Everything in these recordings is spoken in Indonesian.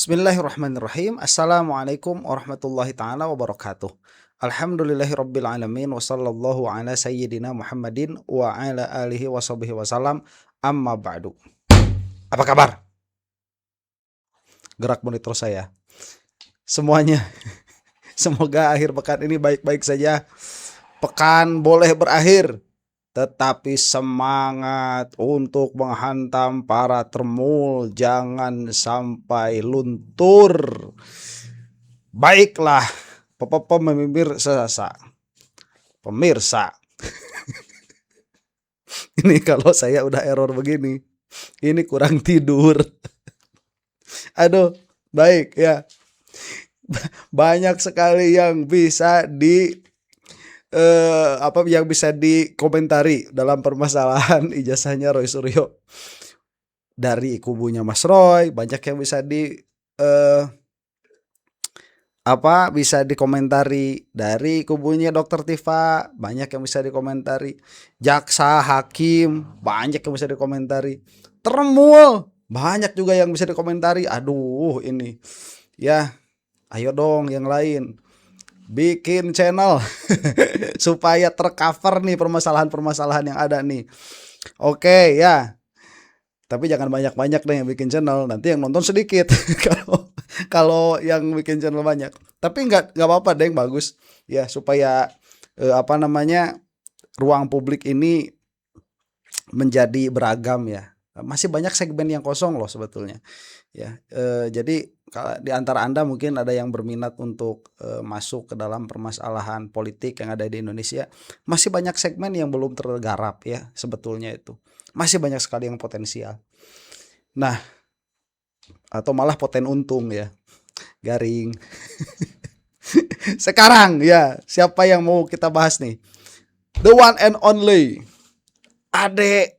Bismillahirrahmanirrahim. Assalamualaikum warahmatullahi taala wabarakatuh. Alhamdulillahirabbil alamin wa sallallahu ala sayyidina Muhammadin wa ala alihi washabihi wasallam. Amma ba'du. Apa kabar? Gerak monitor saya. Semuanya. Semoga akhir pekan ini baik-baik saja. Pekan boleh berakhir, tetapi semangat untuk menghantam para tremul jangan sampai luntur. Baiklah, pemirsa. Ini kalau saya udah error begini, ini kurang tidur. Aduh, baik ya. Banyak sekali yang bisa yang bisa dikomentari dalam permasalahan ijazahnya Roy Suryo. Dari kubunya Mas Roy banyak yang bisa dikomentari, dari kubunya Dokter Tifa banyak yang bisa dikomentari, jaksa, hakim banyak yang bisa dikomentari, Tremul banyak juga yang bisa dikomentari. Aduh ini ya, ayo dong yang lain bikin channel supaya tercover nih permasalahan-permasalahan yang ada nih. Oke ya. Tapi jangan banyak-banyak deh yang bikin channel, nanti yang nonton sedikit. kalau yang bikin channel banyak. Tapi nggak apa-apa deh, bagus ya, supaya ruang publik ini menjadi beragam ya. Masih banyak segmen yang kosong loh sebetulnya. Ya, jadi di antara Anda mungkin ada yang berminat untuk masuk ke dalam permasalahan politik yang ada di Indonesia, masih banyak segmen yang belum tergarap ya sebetulnya itu. Masih banyak sekali yang potensial. Nah, atau malah poten untung ya. Garing. Sekarang ya, siapa yang mau kita bahas nih? The one and only Ade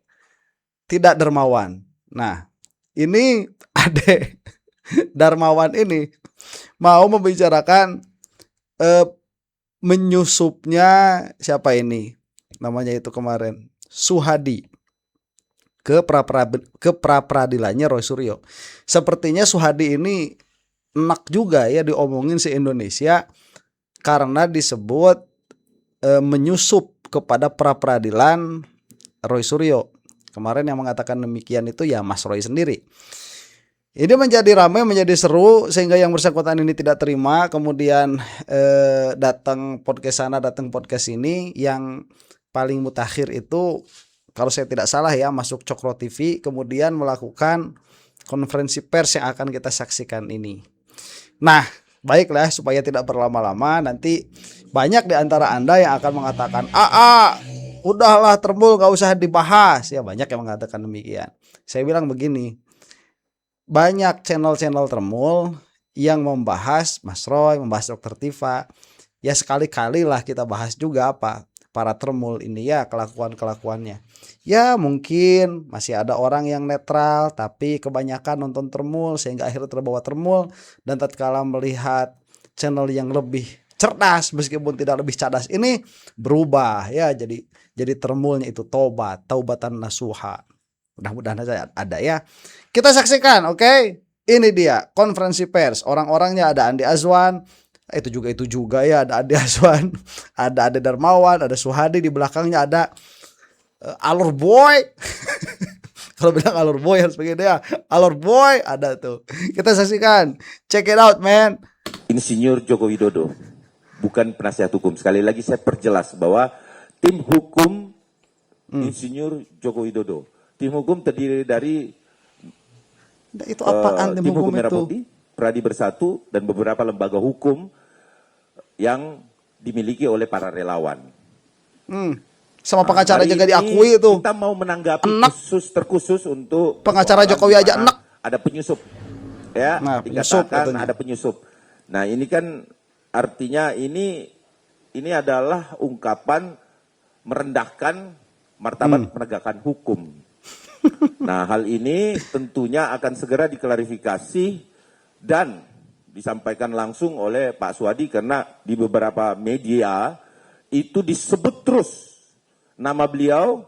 Tidak Darmawan. Nah, ini Ade Darmawan ini mau membicarakan menyusupnya siapa ini namanya itu kemarin, Suhadi, ke pra-peradilannya Roy Suryo. Sepertinya Suhadi ini enak juga ya diomongin se Indonesia karena disebut menyusup kepada pra-peradilan Roy Suryo. Kemarin yang mengatakan demikian itu ya Mas Roy sendiri. Ini menjadi ramai, menjadi seru, sehingga yang bersangkutan ini tidak terima. Kemudian datang podcast sana, datang podcast ini. Yang paling mutakhir itu, kalau saya tidak salah ya, masuk Cokro TV, kemudian melakukan konferensi pers yang akan kita saksikan ini. Nah, baiklah, supaya tidak berlama-lama, nanti banyak di antara Anda yang akan mengatakan, udahlah Tremul gak usah dibahas. Ya banyak yang mengatakan demikian. Saya bilang begini, banyak channel-channel Tremul yang membahas Mas Roy, membahas Dokter Tifa. Ya sekali-kali lah kita bahas juga para Tremul ini ya, kelakuan-kelakuannya. Ya mungkin masih ada orang yang netral, tapi kebanyakan nonton Tremul sehingga akhirnya terbawa Tremul. Dan tatkala melihat channel yang lebih cerdas meskipun tidak lebih cerdas ini berubah ya, jadi Tremulnya itu taubatan nasuha. Mudah-mudahan saja ada ya. Kita saksikan, oke? Ini dia konferensi pers. Orang-orangnya ada Andi Azwan, itu juga ya, ada Andi Azwan, ada Ade Darmawan, ada Suhadi, di belakangnya ada Alur Boy. Kalau bilang Alur Boy harus begini ya. Alur Boy ada tuh. Kita saksikan. Check it out, man. Insinyur Joko Widodo, bukan penasihat hukum. Sekali lagi saya perjelas bahwa tim hukum Insinyur Joko Widodo, tim hukum terdiri dari itu apaan tim hukum Merah itu? Putih, Pradi Bersatu, dan beberapa lembaga hukum yang dimiliki oleh para relawan. Sama pengacara juga diakui itu. Kita mau menanggapi terkhusus untuk pengacara Jokowi aja enak. Ada penyusup, ya, nah, dikatakan ada penyusup. Nah ini kan artinya ini adalah ungkapan merendahkan martabat penegakan hukum. Nah hal ini tentunya akan segera diklarifikasi dan disampaikan langsung oleh Pak Suhadi, karena di beberapa media itu disebut terus nama beliau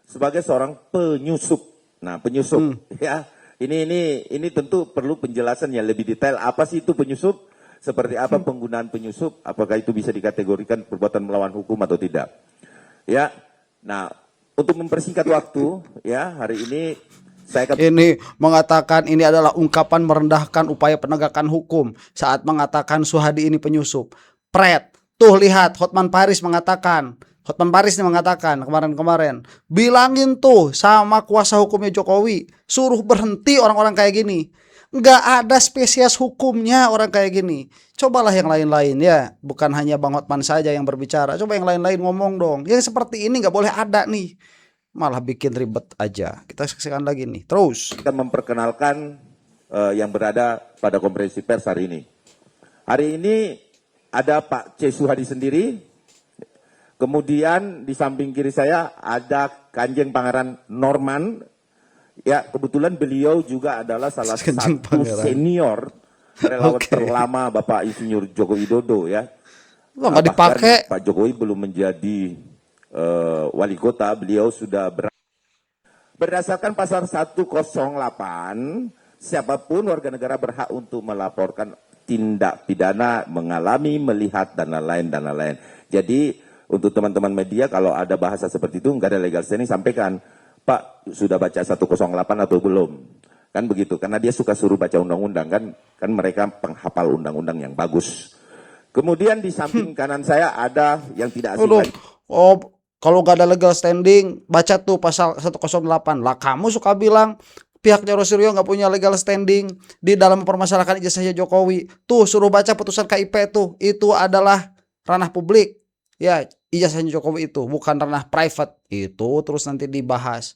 sebagai seorang penyusup. Nah penyusup ya ini tentu perlu penjelasan yang lebih detail. Apa sih itu penyusup? Seperti apa penggunaan penyusup? Apakah itu bisa dikategorikan perbuatan melawan hukum atau tidak? Ya. Nah, untuk mempersingkat waktu, ya hari ini saya akan Ini mengatakan ini adalah ungkapan merendahkan upaya penegakan hukum saat mengatakan Suhadi ini penyusup. Pret, tuh lihat Hotman Paris mengatakan. Hotman Paris nih mengatakan kemarin-kemarin, bilangin tuh sama kuasa hukumnya Jokowi, suruh berhenti orang-orang kayak gini. Nggak ada spesies hukumnya orang kayak gini. Cobalah yang lain-lain ya, bukan hanya Bang Hotman saja yang berbicara. Coba yang lain-lain ngomong dong. Yang seperti ini nggak boleh ada nih. Malah bikin ribet aja. Kita saksikan lagi nih. Terus. Kita memperkenalkan yang berada pada konferensi pers hari ini. Hari ini ada Pak C. Suhadi sendiri. Kemudian di samping kiri saya ada Kanjeng Pangeran Norman. Ya, kebetulan beliau juga adalah salah Kanjeng satu Pangeran. senior relawan Oke. terlama Bapak Insinyur Joko Widodo ya. Wah, nggak Bahkan dipakai. Pak Jokowi belum menjadi wali kota, beliau sudah berdasarkan pasal 108, siapapun warga negara berhak untuk melaporkan tindak pidana, mengalami, melihat, dan lain-lain, dan lain-lain. Jadi, untuk teman-teman media, kalau ada bahasa seperti itu, nggak ada legal standing, sampaikan, Pak, sudah baca 108 atau belum? Kan begitu, karena dia suka suruh baca undang-undang, kan mereka penghafal undang-undang yang bagus. Kemudian di samping kanan saya ada yang tidak asing Aduh. lagi. Oh, kalau nggak ada legal standing, baca tuh pasal 108. Lah kamu suka bilang pihaknya Roy nggak punya legal standing di dalam mempermasalahkan ijazahnya Jokowi. Tuh suruh baca putusan KIP tuh. Itu adalah ranah publik. Ya, ijazahnya Jokowi itu bukan ranah private. Itu terus nanti dibahas.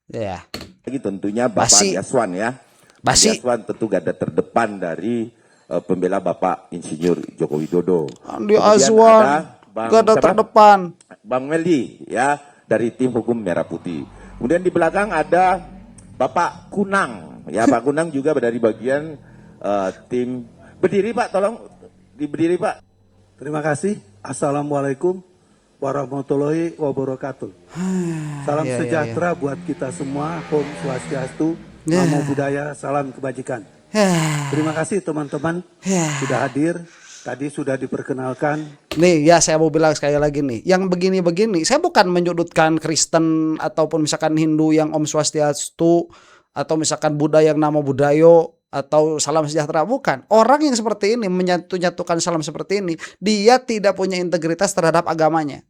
Ya. Lagi tentunya Bapak Basi. Yaswan ya. Basi. Yaswan tentu gada terdepan dari pembela Bapak Insinyur Joko Widodo. Andi Kemudian Azwan. ada Bang Gak ada siapa? terdepan. Bang Meldi ya dari tim hukum Merah Putih. Kemudian di belakang ada Bapak Kunang ya. Pak Kunang juga dari bagian tim. Berdiri Pak, tolong berdiri Pak. Terima kasih. Assalamualaikum warahmatullahi wabarakatuh. Salam Ya, ya, sejahtera buat kita semua. Om Swastiastu, Ya. Namo Buddhaya, salam kebajikan. Ya. Terima kasih teman-teman sudah hadir. Tadi sudah diperkenalkan. Nih ya, saya mau bilang sekali lagi nih, yang begini-begini, saya bukan menyudutkan Kristen ataupun misalkan Hindu yang Om Swastiastu, atau misalkan Buddha yang Namo Buddhayo, atau salam sejahtera, bukan. Orang yang seperti ini menyatukan salam seperti ini, dia tidak punya integritas terhadap agamanya.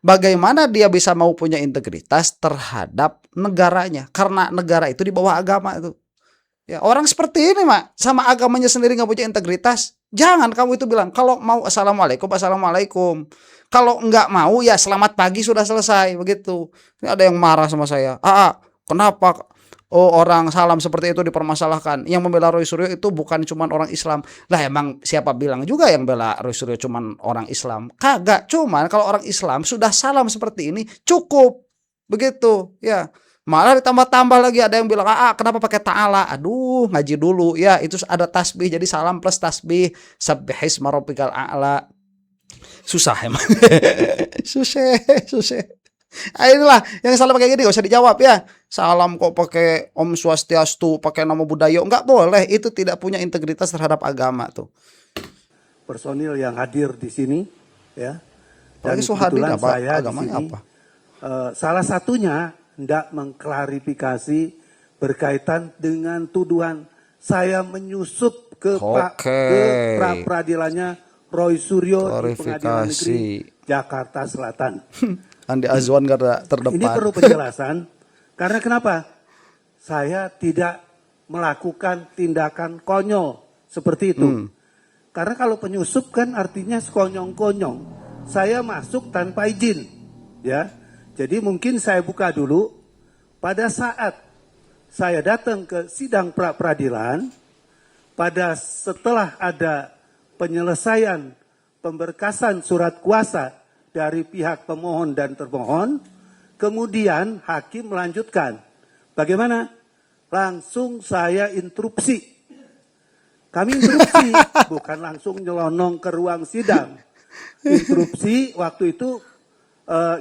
Bagaimana dia bisa mau punya integritas terhadap negaranya? Karena negara itu di bawah agama itu. Ya, orang seperti ini mak sama agamanya sendiri nggak punya integritas. Jangan kamu itu bilang kalau mau assalamualaikum, assalamualaikum. Kalau nggak mau ya selamat pagi sudah selesai begitu. Ini ada yang marah sama saya. Kenapa? Oh, orang salam seperti itu dipermasalahkan. Yang membela Roy Suryo itu bukan cuma orang Islam. Lah emang siapa bilang juga yang bela Roy Suryo cuma orang Islam? Kagak. Cuman kalau orang Islam sudah salam seperti ini cukup. Begitu ya. Malah ditambah-tambah lagi ada yang bilang, kenapa pakai ta'ala? Aduh, ngaji dulu. Ya, itu ada tasbih. Jadi salam plus tasbih. Subbihisma rabbikal a'la. Susah emang. Susah. Inilah yang salah pakai gini, gak usah dijawab ya. Salam kok pakai Om Swastiastu, pakai Namo Buddhayo. Enggak boleh, itu tidak punya integritas terhadap agama tuh. Personil yang hadir di sini, ya. Dan Apalagi Suhadi, kebetulan apa? saya di Agamanya sini, apa? salah satunya hendak mengklarifikasi berkaitan dengan tuduhan saya menyusup ke pra-peradilannya Roy Suryo di Pengadilan Negeri Jakarta Selatan. Andi Azwan gak ada terdepan. Ini perlu penjelasan karena kenapa? Saya tidak melakukan tindakan konyol seperti itu. Karena kalau penyusup kan artinya sekonyong-konyong. Saya masuk tanpa izin, ya. Jadi mungkin saya buka dulu. Pada saat saya datang ke sidang pra-peradilan, setelah ada penyelesaian pemberkasan surat kuasa dari pihak pemohon dan termohon, kemudian hakim melanjutkan. Bagaimana? Langsung saya interupsi. Kami interupsi, bukan langsung nyelonong ke ruang sidang. Interupsi waktu itu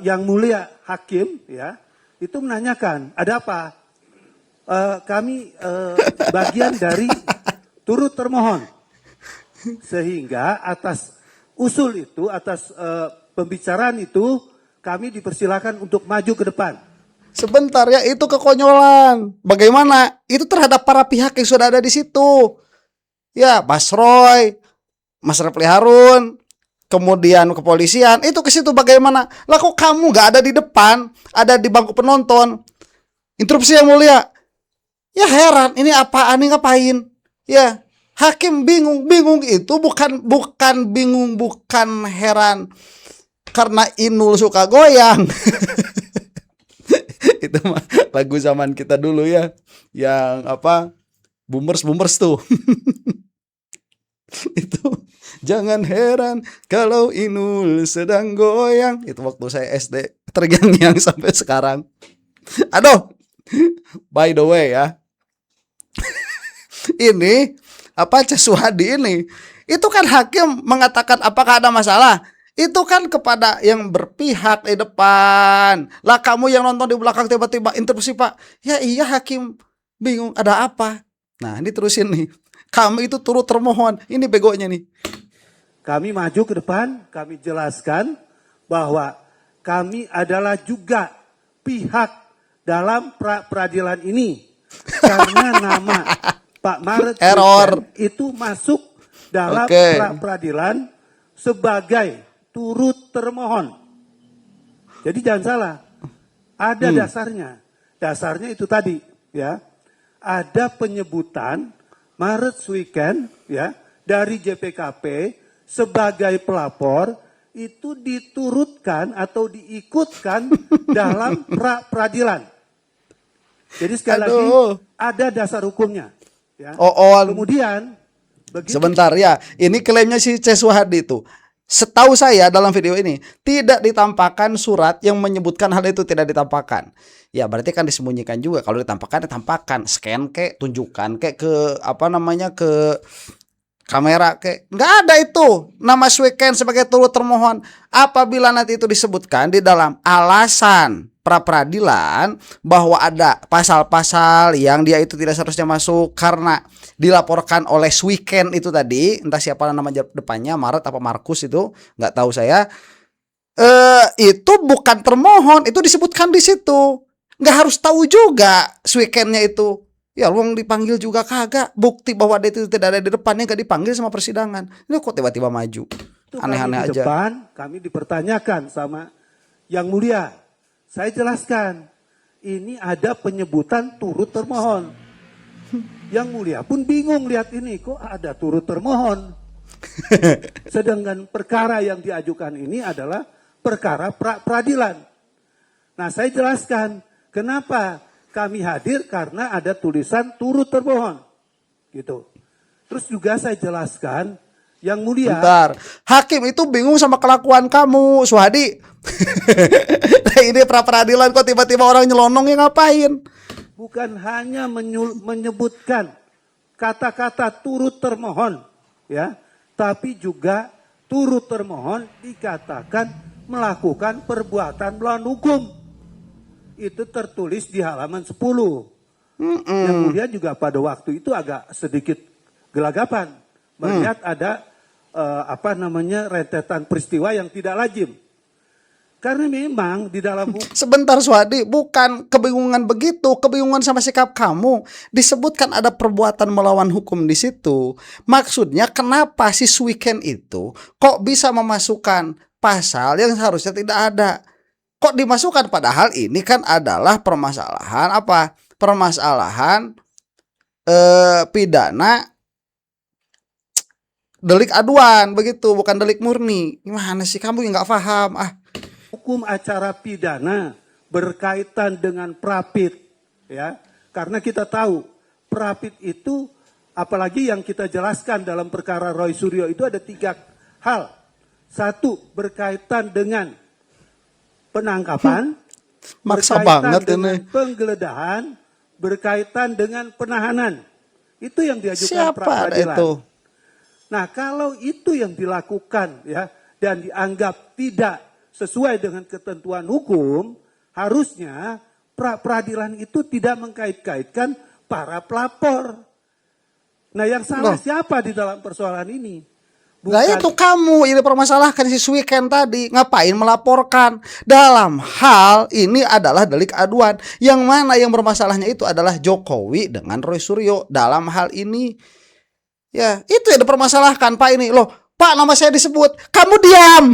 yang mulia hakim ya itu menanyakan ada apa? kami bagian dari turut termohon. Sehingga atas usul itu, atas pembicaraan itu, kami dipersilakan untuk maju ke depan. Sebentar ya, itu kekonyolan. Bagaimana? Itu terhadap para pihak yang sudah ada di situ. Ya, Mas Roy, Mas Refli Harun, kemudian kepolisian, itu ke situ bagaimana? Lah kok kamu nggak ada di depan, ada di bangku penonton? Interupsi yang mulia. Ya heran, ini apaan, ini ngapain? Ya, hakim bingung itu bukan bingung, bukan heran karena Inul suka goyang. Itu mah lagu zaman kita dulu ya, yang apa, boomers tuh. Itu jangan heran kalau Inul sedang goyang. Itu waktu saya SD, terngiang-ngiang sampai sekarang. Aduh, by the way ya, ini apa, Cesuhadi ini, itu kan hakim mengatakan apakah ada masalah, itu kan kepada yang berpihak di depan. Lah kamu yang nonton di belakang tiba-tiba interupsi Pak. Ya iya, hakim bingung ada apa. Nah ini terusin nih, kami itu turut termohon. Ini begonya nih. Kami maju ke depan, kami jelaskan bahwa kami adalah juga pihak dalam peradilan ini. Karena nama Pak Maret Error itu masuk dalam peradilan sebagai turut termohon. Jadi jangan salah, ada dasarnya. Dasarnya itu tadi, ya, ada penyebutan Maret Weekend, ya, dari JPKP sebagai pelapor itu diturutkan atau diikutkan dalam peradilan. Jadi sekali lagi ada dasar hukumnya. Ya. Kemudian begitu. Sebentar ya, ini klaimnya si Cesuhadi itu. Setahu saya dalam video ini tidak ditampakkan surat yang menyebutkan hal itu, tidak ditampakkan. Ya berarti kan disembunyikan juga. Kalau ditampakkan, ditampakkan, scan kek, tunjukkan kek ke apa namanya, ke kamera kek. Nggak ada itu nama Weekend sebagai turut termohon. Apabila nanti itu disebutkan di dalam alasan pra peradilan bahwa ada pasal-pasal yang dia itu tidak seharusnya masuk karena dilaporkan oleh Weekend itu tadi, entah siapa nama depannya, Maret apa Markus itu, nggak tahu saya. Itu bukan termohon, itu disebutkan di situ. Nggak harus tahu juga Weekendnya itu. Ya lu dipanggil juga kagak, bukti bahwa dia itu tidak ada di depannya, nggak dipanggil sama persidangan. Ini kok tiba-tiba maju, aneh-aneh aja. Depan kami dipertanyakan sama Yang Mulia. Saya jelaskan, ini ada penyebutan turut termohon. Yang Mulia pun bingung lihat ini, kok ada turut termohon. Sedangkan perkara yang diajukan ini adalah perkara peradilan. Nah saya jelaskan, kenapa kami hadir, karena ada tulisan turut termohon. Gitu. Terus juga saya jelaskan, Yang Mulia. Bentar, hakim itu bingung sama kelakuan kamu, Suhadi. Ini pra peradilan kok tiba-tiba orang nyelonongnya ngapain? Bukan hanya menyebutkan kata-kata turut termohon, ya, tapi juga turut termohon dikatakan melakukan perbuatan melawan hukum. Itu tertulis di halaman 10. Yang kemudian juga pada waktu itu agak sedikit gelagapan melihat ada rentetan peristiwa yang tidak lazim. Karena memang di dalam Sebentar Suhadi, bukan kebingungan begitu, kebingungan sama sikap kamu. Disebutkan ada perbuatan melawan hukum di situ. Maksudnya kenapa si Weekend itu kok bisa memasukkan pasal yang seharusnya tidak ada? Kok dimasukkan, padahal ini kan adalah permasalahan apa? Permasalahan pidana delik aduan begitu, bukan delik murni. Gimana sih kamu yang nggak paham? Hukum acara pidana berkaitan dengan prapit, ya, karena kita tahu prapit itu, apalagi yang kita jelaskan dalam perkara Roy Suryo itu ada 3 hal. 1, berkaitan dengan penangkapan, Maksa berkaitan banget dengan ini. penggeledahan, berkaitan dengan penahanan. Itu yang diajukan Siapa pra-peradilan. itu? Nah, kalau itu yang dilakukan, ya, dan dianggap tidak sesuai dengan ketentuan hukum, harusnya peradilan itu tidak mengkait-kaitkan para pelapor. Nah, yang salah siapa di dalam persoalan ini? Nah itu kamu ini permasalahkan si Swiken tadi. Ngapain melaporkan? Dalam hal ini adalah delik aduan. Yang mana yang bermasalahnya itu adalah Jokowi dengan Roy Suryo. Dalam hal ini, ya itu yang dipermasalahkan Pak ini. Loh Pak, nama saya disebut, kamu diam.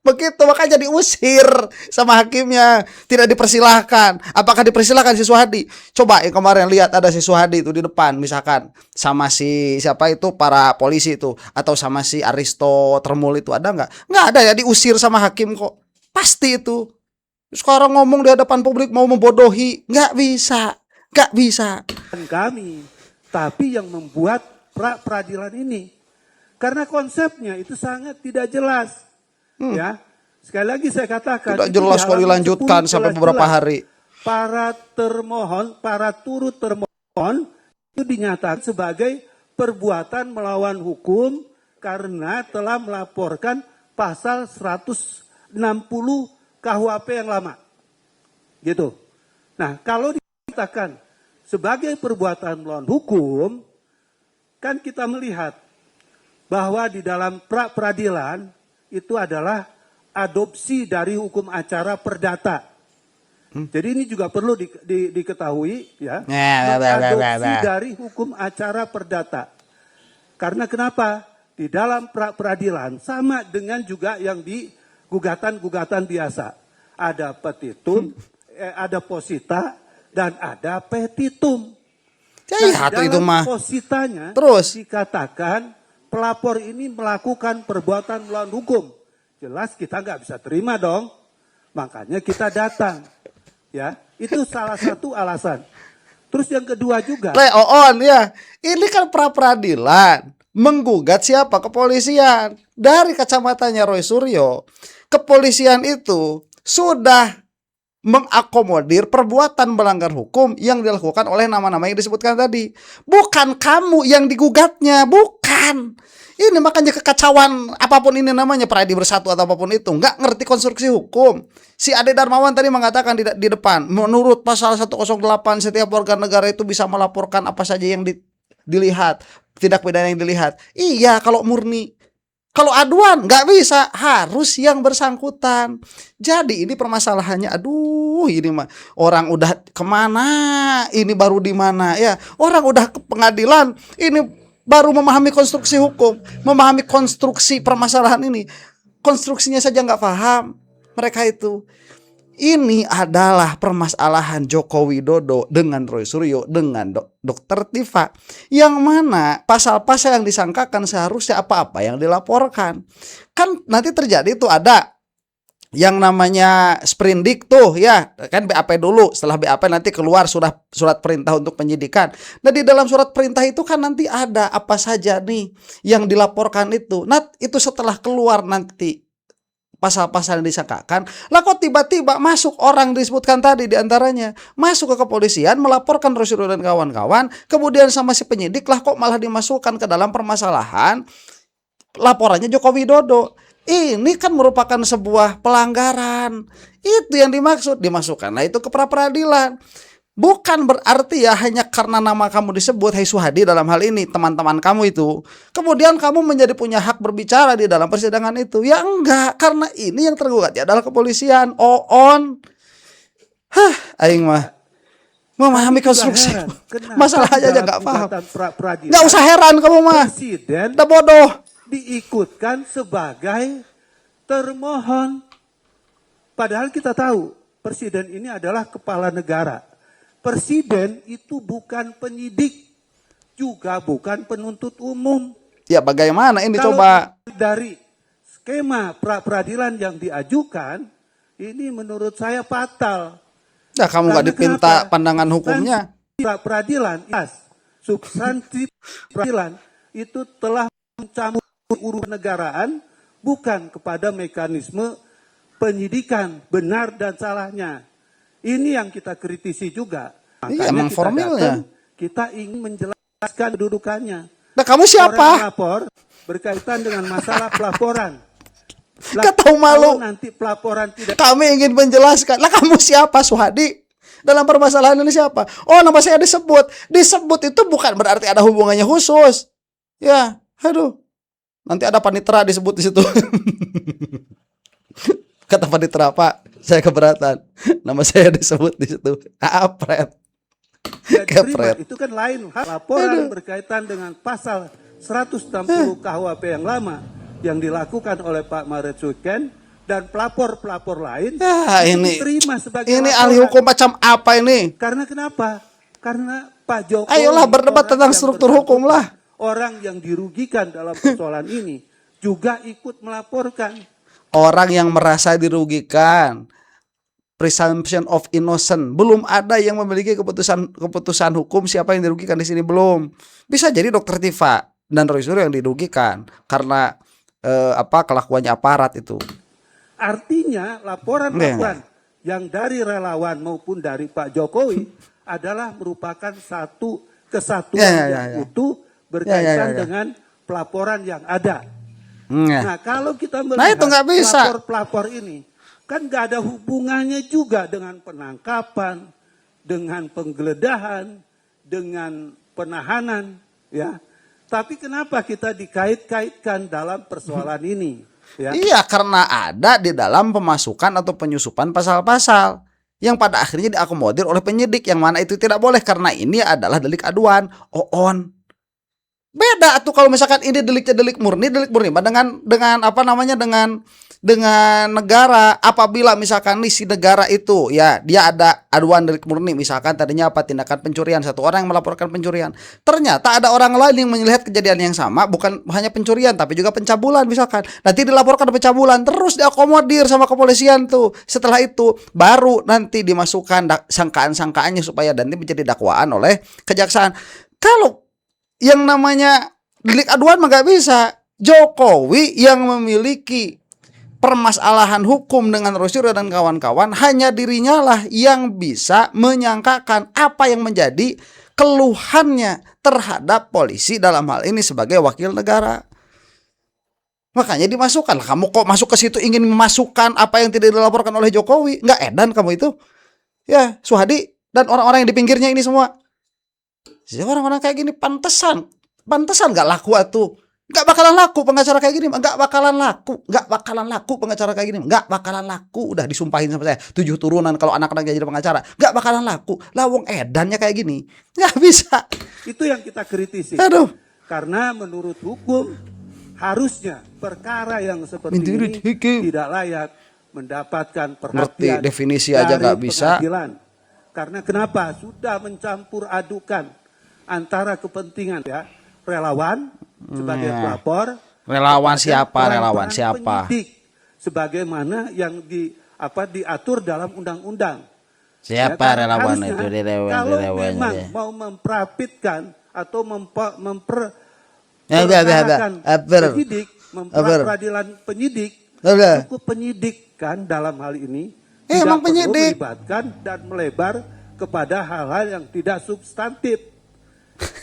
Begitu, makanya diusir sama hakimnya. Tidak dipersilahkan. Apakah dipersilahkan si Suhadi? Coba yang kemarin lihat ada si Suhadi itu di depan, misalkan sama si siapa itu, para polisi itu, atau sama si Aristo Termul itu, ada nggak? Nggak ada ya, diusir sama hakim kok. Pasti itu. Sekarang ngomong di hadapan publik mau membodohi, nggak bisa. Nggak bisa. Kami, tapi yang membuat peradilan ini. Karena konsepnya itu sangat tidak jelas. Ya, sekali lagi saya katakan. Tidak jelas kalau dilanjutkan sampai beberapa hari. Para termohon, para turut termohon itu dinyatakan sebagai perbuatan melawan hukum karena telah melaporkan pasal 160 KUHP yang lama. Gitu. Nah, kalau dikatakan sebagai perbuatan melawan hukum, kan kita melihat bahwa di dalam peradilan itu adalah adopsi dari hukum acara perdata. Jadi ini juga perlu diketahui ya. Adopsi dari hukum acara perdata. Karena kenapa? Di dalam peradilan sama dengan juga yang di gugatan-gugatan biasa. Ada petitum, ada posita, dan ada petitum. Nah, dalam itu mah positanya terus dikatakan pelapor ini melakukan perbuatan melawan hukum. Jelas kita nggak bisa terima dong. Makanya kita datang. Ya, itu salah satu alasan. Terus yang kedua juga. Leon ya, ini kan pra peradilan menggugat siapa? Kepolisian. Dari kacamatanya Roy Suryo, kepolisian itu sudah mengakomodir perbuatan melanggar hukum yang dilakukan oleh nama-nama yang disebutkan tadi. Bukan kamu yang digugatnya, bukan. Ini makanya kekacauan apapun ini namanya, Pradi Bersatu atau apapun itu, nggak ngerti konstruksi hukum. Si Ade Darmawan tadi mengatakan di depan, menurut pasal 108 setiap warga negara itu bisa melaporkan apa saja yang dilihat, tindak pidana yang dilihat. Iya, kalau murni. Kalau aduan nggak bisa, harus yang bersangkutan. Jadi ini permasalahannya, aduh ini mah orang udah kemana, ini baru di mana ya. Orang udah ke pengadilan, ini baru memahami konstruksi hukum, memahami konstruksi permasalahan ini. Konstruksinya saja nggak paham mereka itu. Ini adalah permasalahan Joko Widodo dengan Roy Suryo dengan Dr. Tifa, yang mana pasal-pasal yang disangkakan seharusnya apa-apa yang dilaporkan. Kan nanti terjadi tuh ada yang namanya sprindik tuh ya, kan BAP dulu, setelah BAP nanti keluar surat perintah untuk penyidikan. Nah di dalam surat perintah itu kan nanti ada apa saja nih yang dilaporkan itu. Nah itu setelah keluar nanti pasal-pasal yang disangkakan, lah kok tiba-tiba masuk orang disebutkan tadi diantaranya masuk ke kepolisian melaporkan Roy Suryo dan kawan-kawan, kemudian sama si penyidik lah kok malah dimasukkan ke dalam permasalahan laporannya Joko Widodo. Ini kan merupakan sebuah pelanggaran. Itu yang dimasukkan. Nah itu ke pra peradilan. Bukan berarti ya hanya karena nama kamu disebut, Hai Suhadi dalam hal ini, teman-teman kamu itu, kemudian kamu menjadi punya hak berbicara di dalam persidangan itu. Ya enggak, karena ini yang tergugat ya adalah kepolisian. Aing mah memahami konstruksi. Masalahnya aja nggak paham. Nggak usah heran kamu mah. Presiden udah bodoh. Diikutkan sebagai termohon. Padahal kita tahu presiden ini adalah kepala negara. Presiden itu bukan penyidik, juga bukan penuntut umum. Ya bagaimana ini kalau coba. Dari skema peradilan yang diajukan, ini menurut saya fatal. Ya kamu nggak dipinta kenapa? Pandangan hukumnya. Peradilan, substansi peradilan itu telah mencampur urusan negaraan, bukan kepada mekanisme penyidikan benar dan salahnya. Ini yang kita kritisi juga. Makanya emang formilnya. Kita ingin menjelaskan kedudukannya. Nah kamu siapa? Orang lapor berkaitan dengan masalah pelaporan. Gak tahu malu. Nanti pelaporan tidak. Kami ingin menjelaskan. Lah kamu siapa Suhadi? Dalam permasalahan ini siapa? Oh, nama saya disebut. Disebut itu bukan berarti ada hubungannya khusus. Ya, aduh. Nanti ada panitera disebut di situ. Kata panitera, Pak, saya keberatan. Nama saya disebut di situ. Apret. Ya, diterima. Kepret. Itu kan lain hal. Laporan berkaitan dengan pasal 160 KUHP yang lama yang dilakukan oleh Pak Maretsuken dan pelapor-pelapor lain Ya, itu ini diterima sebagai ini laporan. ahli hukum macam apa ini? Karena kenapa? Karena Pak Jokowi Ayolah berdebat orang tentang yang struktur hukum lah. Orang yang dirugikan dalam persoalan ini juga ikut melaporkan. Orang yang merasa dirugikan, presumption of innocent, belum ada yang memiliki keputusan hukum siapa yang dirugikan di sini, belum. Bisa jadi Dokter Tifa dan Roy Suryo yang dirugikan karena kelakuannya aparat itu. Artinya laporan-laporan yang dari relawan maupun dari Pak Jokowi adalah merupakan satu kesatuan yang utuh berkaitan dengan pelaporan yang ada. Nah, kalau kita melihat itu nggak bisa. pelapor ini kan nggak ada hubungannya juga dengan penangkapan, dengan penggeledahan, dengan penahanan, ya. Tapi kenapa kita dikait-kaitkan dalam persoalan ini? Ya? Iya, karena ada di dalam pemasukan atau penyusupan pasal-pasal yang pada akhirnya diakomodir oleh penyidik, yang mana itu tidak boleh karena ini adalah delik aduan. Beda tuh kalau misalkan ini deliknya delik murni dengan apa namanya dengan negara. Apabila misalkan nih si negara itu ya dia ada aduan delik murni, misalkan tadinya apa tindakan pencurian, satu orang yang melaporkan pencurian, ternyata ada orang lain yang melihat kejadian yang sama, bukan hanya pencurian tapi juga pencabulan misalkan, nanti dilaporkan pencabulan, terus diakomodir sama kepolisian tuh. Setelah itu baru nanti dimasukkan sangkaan-sangkaannya supaya nanti menjadi dakwaan oleh kejaksaan. Kalau yang namanya delik aduan mah gak bisa. Jokowi yang memiliki permasalahan hukum dengan Roy Suryo dan kawan-kawan, hanya dirinya lah yang bisa menyangkakan apa yang menjadi keluhannya terhadap polisi dalam hal ini sebagai wakil negara. Makanya dimasukkan. Kamu kok masuk ke situ ingin memasukkan apa yang tidak dilaporkan oleh Jokowi? Nggak edan kamu itu. Ya, Suhadi dan orang-orang yang di pinggirnya ini semua. Orang-orang kayak gini pantesan nggak laku atuh. Nggak bakalan laku pengacara kayak gini, nggak bakalan laku pengacara kayak gini, nggak bakalan laku. Udah disumpahin sama saya 7 turunan kalau anak-anak jadi pengacara, nggak bakalan laku. Lawong edannya kayak gini, nggak bisa. Itu yang kita kritisi. Aduh. Karena menurut hukum harusnya perkara yang seperti Menurut ini hukum tidak layak mendapatkan ngerti perhatian definisi aja dari nggak bisa. pengadilan. Karena kenapa? Sudah mencampur adukan antara kepentingan ya relawan sebagai pelapor, Relawan siapa? peran-peran Relawan siapa? penyidik, sebagaimana yang diatur dalam undang-undang. Siapa kan relawan harusnya itu? Kalau Relawan memang itu. mau memprofitkan atau memperadilan penyidik, cukup penyidik kan dalam hal ini tidak emang perlu penyidik melibatkan dan melebar kepada hal-hal yang tidak substantif.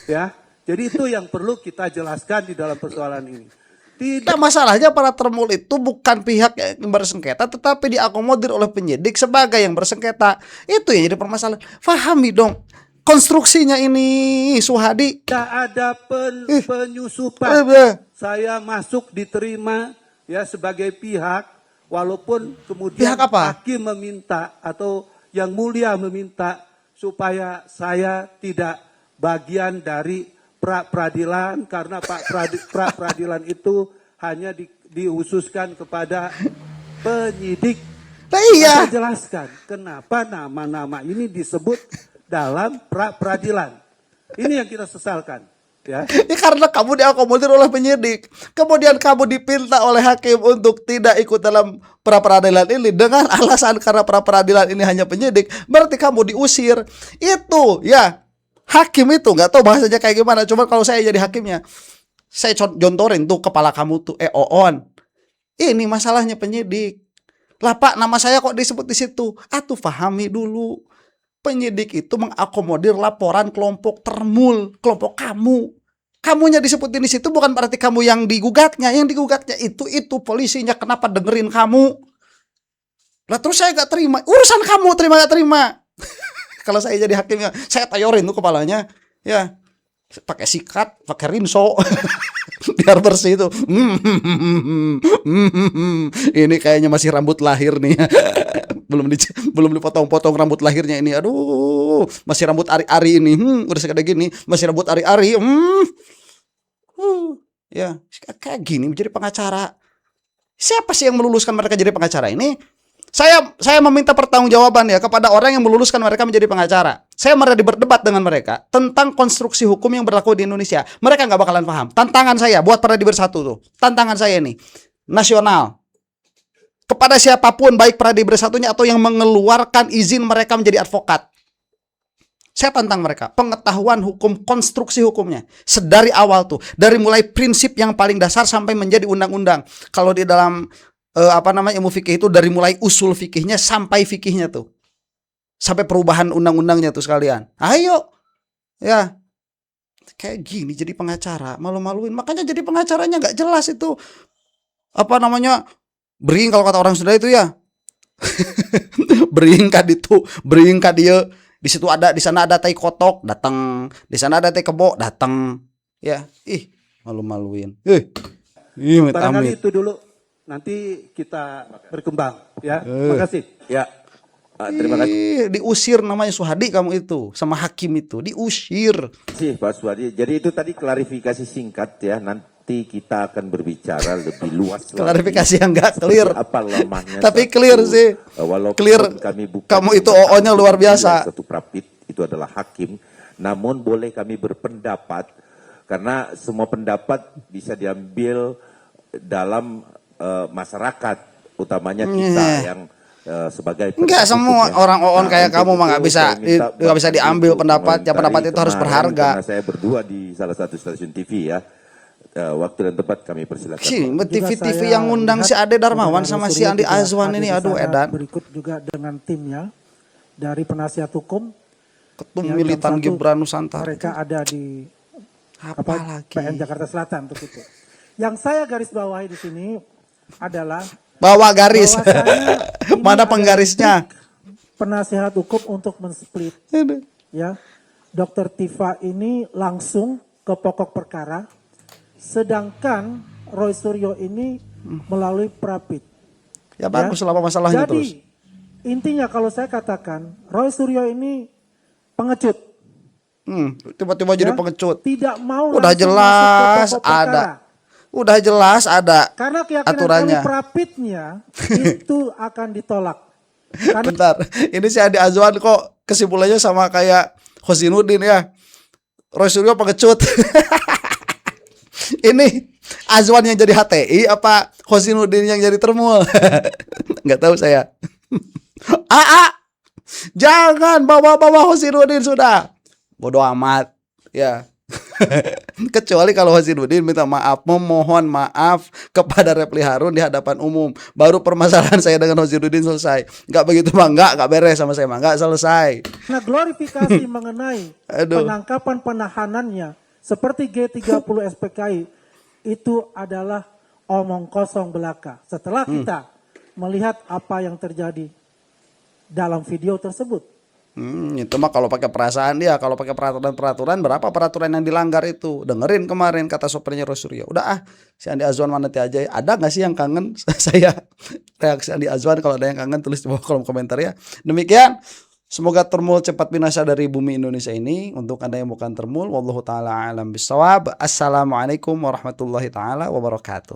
Ya, jadi itu yang perlu kita jelaskan di dalam persoalan ini. Tidak, masalahnya para termul itu bukan pihak yang bersengketa, tetapi diakomodir oleh penyidik sebagai yang bersengketa. Itu yang jadi permasalahan. Fahami dong konstruksinya ini, Suhadi. Tidak ada penyusupan. Saya masuk diterima ya sebagai pihak, walaupun kemudian Pihak apa? hakim meminta atau yang mulia meminta supaya saya tidak bagian dari pra-peradilan karena pra-peradilan itu hanya dihususkan kepada penyidik. Nah, iya. Saya jelaskan kenapa nama-nama ini disebut dalam pra-peradilan. Ini yang kita sesalkan. Ya, karena kamu diakomodir oleh penyidik, kemudian kamu dipinta oleh hakim untuk tidak ikut dalam pra-peradilan ini dengan alasan karena pra-peradilan ini hanya penyidik, berarti kamu diusir. Itu ya, hakim itu nggak tahu bahasanya kayak gimana. Cuma kalau saya jadi hakimnya, saya jontorin tuh kepala kamu tuh, Oon, ini masalahnya penyidik. Lah Pak, nama saya kok disebut di situ? Atuh pahami dulu. Penyidik itu mengakomodir laporan kelompok termul, kelompok kamu. Kamunya disebutin di situ bukan berarti kamu yang digugatnya. Yang digugatnya itu polisinya kenapa dengerin kamu. Lah terus saya gak terima. Urusan kamu terima gak terima. Kalau saya jadi hakim ya, saya tayorin tuh kepalanya. Ya, pakai sikat, pakai rinso. Biar bersih itu. Ini kayaknya masih rambut lahir nih. belum dipotong-potong rambut lahirnya ini. Aduh, masih rambut ari-ari ini. Udah segede gini, masih rambut ari-ari. Ya, kayak gini menjadi pengacara. Siapa sih yang meluluskan mereka jadi pengacara ini? Saya meminta pertanggungjawaban ya kepada orang yang meluluskan mereka menjadi pengacara. Saya berdebat dengan mereka tentang konstruksi hukum yang berlaku di Indonesia. Mereka nggak bakalan paham. Tantangan saya buat Pradiber 1 tuh. Tantangan saya nih nasional. Kepada siapapun baik Pradiber 1-nya atau yang mengeluarkan izin mereka menjadi advokat. Saya tantang mereka, pengetahuan hukum, konstruksi hukumnya sedari awal tuh, dari mulai prinsip yang paling dasar sampai menjadi undang-undang. Kalau di dalam ilmu fikih itu dari mulai usul fikihnya sampai fikihnya tuh, sampai perubahan undang-undangnya tuh sekalian. Ayo, ya kayak gini jadi pengacara, malu-maluin. Makanya jadi pengacaranya nggak jelas itu. Bering kalau kata orang Sunda itu ya. Bering kad itu, bering kad dia. Di sana ada tai kotok, datang. Di sana ada tai kebo, datang. Ya, malu-maluin. Barangkali itu dulu. Nanti kita berkembang, ya. Terima kasih. Ya, terima kasih. Diusir namanya Suhadi kamu itu, sama hakim itu, diusir. Sih Pak Suhadi. Jadi itu tadi klarifikasi singkat ya. Nanti kita akan berbicara lebih luas. Klarifikasi yang nggak clear. Apa lemahnya? Tapi clear sih. Walaupun Clear. Kami bukan Kamu itu OO-nya luar biasa. Satu Prapit itu adalah hakim. Namun boleh kami berpendapat karena semua pendapat bisa diambil dalam masyarakat, utamanya kita yang sebagai enggak semua orang OON kayak kamu mah nggak bisa diambil pendapat. Ya pendapat itu harus berharga. Karena saya berdua di salah satu stasiun TV ya. Waktu dan tempat kami persilakan. TV yang ngundang si Ade Darmawan sama si Andi Azwan ini, aduh edan. Berikut juga dengan timnya dari penasihat hukum. Ketum militan Gibran Nusantara. Mereka ada di lagi? PN Jakarta Selatan untuk itu. Yang saya garis bawahi di sini adalah bawa garis. Mana ada penggarisnya? Penasihat hukum untuk mensplit. Ya, Dr. Tifa ini langsung ke pokok perkara, sedangkan Roy Suryo ini melalui Prapit. Ya bagus selama masalahnya Jadi, terus. intinya kalau saya katakan Roy Suryo ini pengecut. Tiba-tiba jadi pengecut. Tidak mau Udah langsung jelas masuk ke pokok ada. perkara. Udah jelas ada Karena keyakinan aturannya. kami Prapitnya itu akan ditolak. Karena Bentar, ini si Adi Azwan kok kesimpulannya sama kayak Hosinuddin ya. Roy Suryo pengecut. Ini Azwan yang jadi HTI apa Hosinuddin yang jadi termul? Nggak tahu saya. Jangan bawa-bawa Hosinuddin sudah. Bodoh amat. Ya. Kecuali kalau Hosinuddin minta maaf, memohon maaf kepada Refli Harun di hadapan umum, baru permasalahan saya dengan Hosinuddin selesai. Nggak begitu mah nggak beres sama saya mah nggak selesai. Nah, glorifikasi mengenai penangkapan penahanannya seperti G30 SPKI itu adalah omong kosong belaka. Setelah kita melihat apa yang terjadi dalam video tersebut. Itu mah kalau pakai perasaan dia, kalau pakai peraturan berapa peraturan yang dilanggar itu. Dengerin kemarin kata sopirnya Roy Suryo. Udah si Andi Azwan mana aja. Ada nggak sih yang kangen saya reaksi Andi Azwan? Kalau ada yang kangen tulis di bawah kolom komentar ya. Demikian. Semoga termul cepat binasa dari bumi Indonesia ini. Untuk Anda yang bukan termul, wallahu taala alam bisawab. Assalamualaikum warahmatullahi taala wabarakatuh.